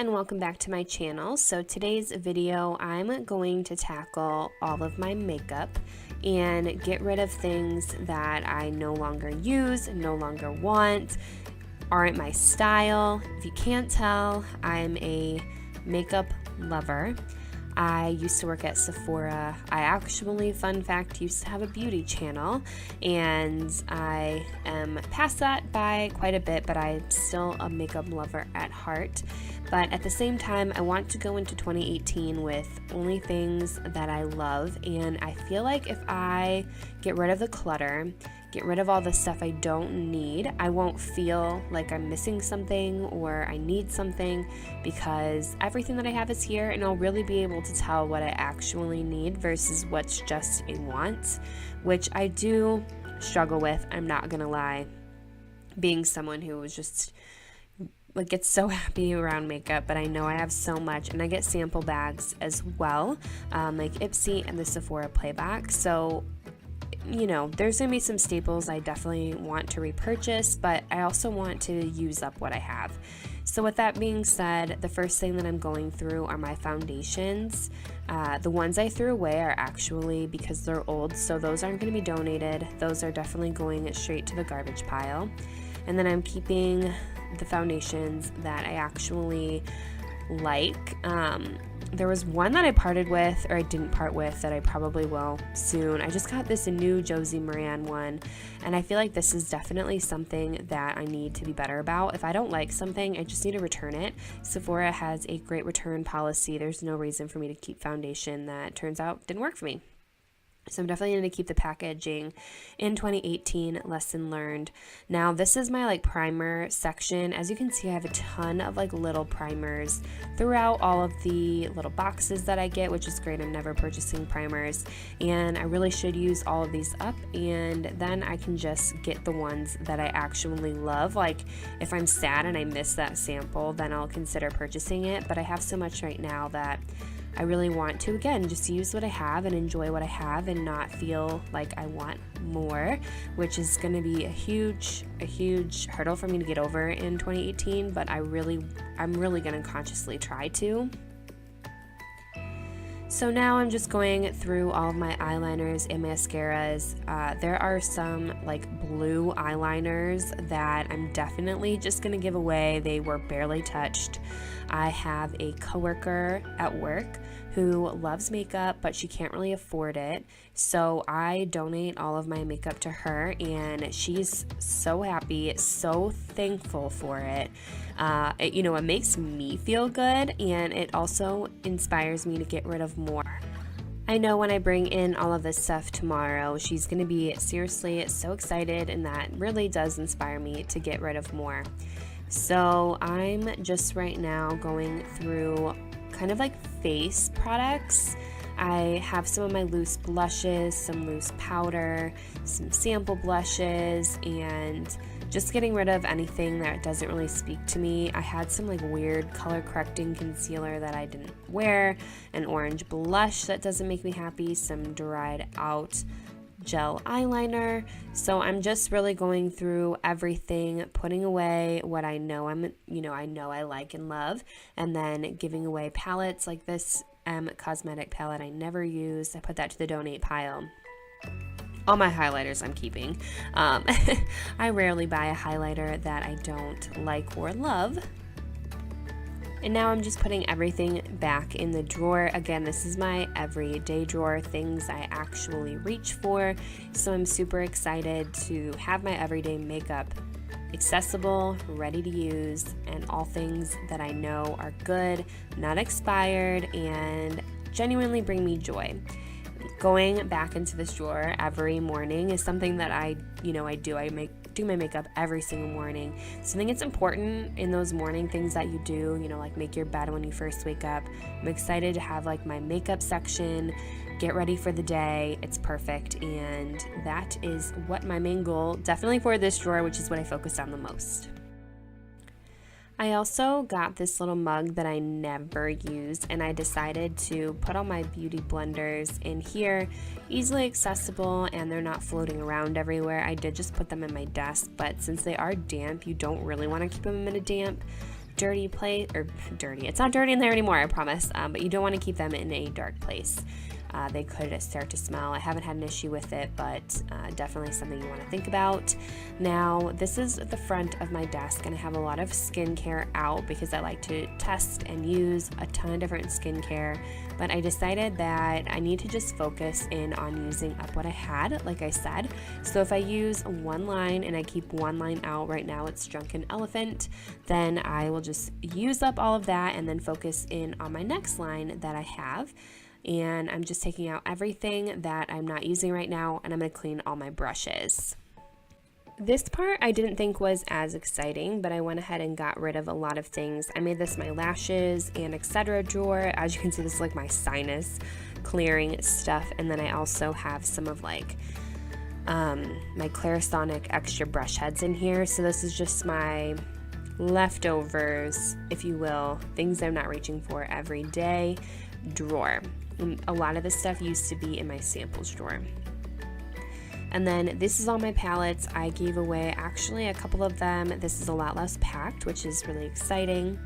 and welcome back to my channel. So today's video, I'm going to tackle all of my makeup and get rid of things that I no longer use, no longer want, aren't my style. If you can't tell, I'm a makeup lover. I used to work at Sephora. I actually, fun fact, used to have a beauty channel, and I am past that by quite a bit, but I'm still a makeup lover at heart. But at the same time, I want to go into 2018 with only things that I love, and I feel like if I get rid of the clutter, get rid of all the stuff I don't need, I won't feel like I'm missing something or I need something, because everything that I have is here, and I'll really be able to tell what I actually need versus what's just a want, which I do struggle with, I'm not gonna lie, being someone who was just gets so happy around makeup. But I know I have so much, and I get sample bags as well, like Ipsy and the Sephora Playback. So you know, there's gonna be some staples I definitely want to repurchase, but I also want to use up what I have. So with that being said, the first thing that I'm going through are my foundations. The ones I threw away are actually because they're old, so those aren't going to be donated. Those are definitely going straight to the garbage pile. And then I'm keeping the foundations that I actually like. There was one that I parted with, or I didn't part with, that I probably will soon. I just got this new Josie Moran one, and I feel like this is definitely something that I need to be better about. If I don't like something, I just need to return it. Sephora has a great return policy. There's no reason for me to keep foundation that turns out didn't work for me. So I'm definitely going to keep the packaging in 2018, lesson learned. Now this is my primer section. As you can see, I have a ton of little primers throughout all of the little boxes that I get, which is great. I'm never purchasing primers, and I really should use all of these up, and then I can just get the ones that I actually love. Like if I'm sad and I miss that sample, then I'll consider purchasing it, but I have so much right now that I really want to, again, just use what I have and enjoy what I have and not feel like I want more, which is going to be a huge hurdle for me to get over in 2018, but I'm really going to consciously try to. So now I'm just going through all of my eyeliners and mascaras. There are some blue eyeliners that I'm definitely just going to give away. They were barely touched. I have a coworker at work who loves makeup, but she can't really afford it. So I donate all of my makeup to her, and she's so happy, so thankful for it. It makes me feel good, and it also inspires me to get rid of more. I know when I bring in all of this stuff tomorrow, she's going to be seriously so excited, and that really does inspire me to get rid of more. So I'm just right now going through kind of face products. I have some of my loose blushes, some loose powder, some sample blushes, and just getting rid of anything that doesn't really speak to me. I had some weird color correcting concealer that I didn't wear, an orange blush that doesn't make me happy, some dried out gel eyeliner. So I'm just really going through everything, putting away what I know I like and love, and then giving away palettes like this cosmetic palette I never used. I put that to the donate pile. All my highlighters I'm keeping. I rarely buy a highlighter that I don't like or love. And now I'm just putting everything back in the drawer. Again, this is my everyday drawer, things I actually reach for. So I'm super excited to have my everyday makeup accessible, ready to use, and all things that I know are good, not expired, and genuinely bring me joy. Going back into this drawer every morning is something that I do. I do my makeup every single morning. So I think it's important in those morning things that you do, make your bed when you first wake up. I'm excited to have my makeup section, get ready for the day. It's perfect, and that is what my main goal definitely for this drawer, which is what I focus on the most. I also got this little mug that I never used, and I decided to put all my beauty blenders in here, easily accessible, and they're not floating around everywhere. I did just put them in my desk, but since they are damp, you don't really want to keep them in a damp dirty place, or dirty, it's not dirty in there anymore, I promise, but you don't want to keep them in a dark place. They could start to smell. I haven't had an issue with it, but definitely something you want to think about. Now, this is the front of my desk, and I have a lot of skincare out because I like to test and use a ton of different skincare, but I decided that I need to just focus in on using up what I had, like I said. So if I use one line and I keep one line out, right now it's Drunken Elephant, then I will just use up all of that and then focus in on my next line that I have. And I'm just taking out everything that I'm not using right now, and I'm going to clean all my brushes. This part I didn't think was as exciting, but I went ahead and got rid of a lot of things. I made this my lashes and etc. drawer. As you can see, this is like my sinus clearing stuff, and then I also have some of like my Clarisonic extra brush heads in here. So this is just my leftovers, if you will, things I'm not reaching for every day drawer. A lot of this stuff used to be in my samples drawer. And then this is all my palettes. I gave away actually a couple of them. This is a lot less packed, which is really exciting.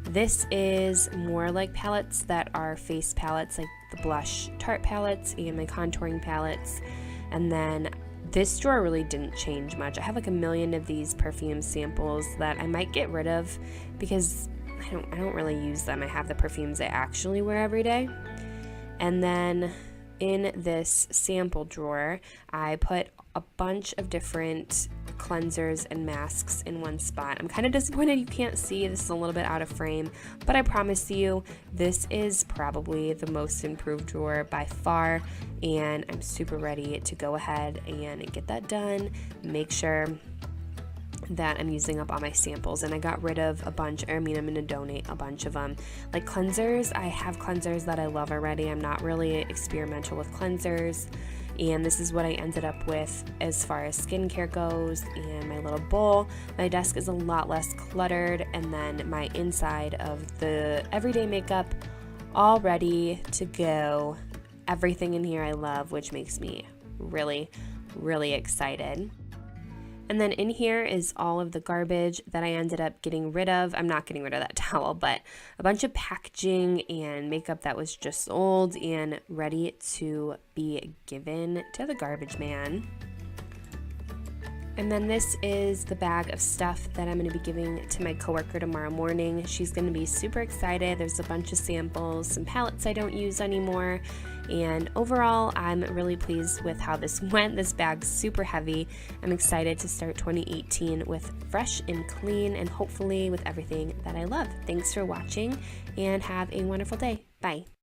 This is more like palettes that are face palettes, like the blush Tarte palettes and my contouring palettes. And then this drawer really didn't change much. I have like a million of these perfume samples that I might get rid of because I don't really use them. I have the perfumes I actually wear every day. And then in this sample drawer, I put a bunch of different cleansers and masks in one spot. I'm kind of disappointed you can't see. This is a little bit out of frame, but I promise you, this is probably the most improved drawer by far, and I'm super ready to go ahead and get that done. Make sure that I'm using up all my samples, and I got rid of a bunch. I'm gonna donate a bunch of them. Like cleansers, I have cleansers that I love already. I'm not really experimental with cleansers, and this is what I ended up with as far as skincare goes. And my little bowl, my desk is a lot less cluttered, and then my inside of the everyday makeup all ready to go. Everything in here I love, which makes me really excited. And then in here is all of the garbage that I ended up getting rid of. I'm not getting rid of that towel, but a bunch of packaging and makeup that was just old and ready to be given to the garbage man. And then this is the bag of stuff that I'm going to be giving to my coworker tomorrow morning. She's going to be super excited. There's a bunch of samples, some palettes I don't use anymore, and overall I'm really pleased with how this went. This bag's super heavy. I'm excited to start 2018 with fresh and clean, and hopefully with everything that I love. Thanks for watching, and have a wonderful day. Bye.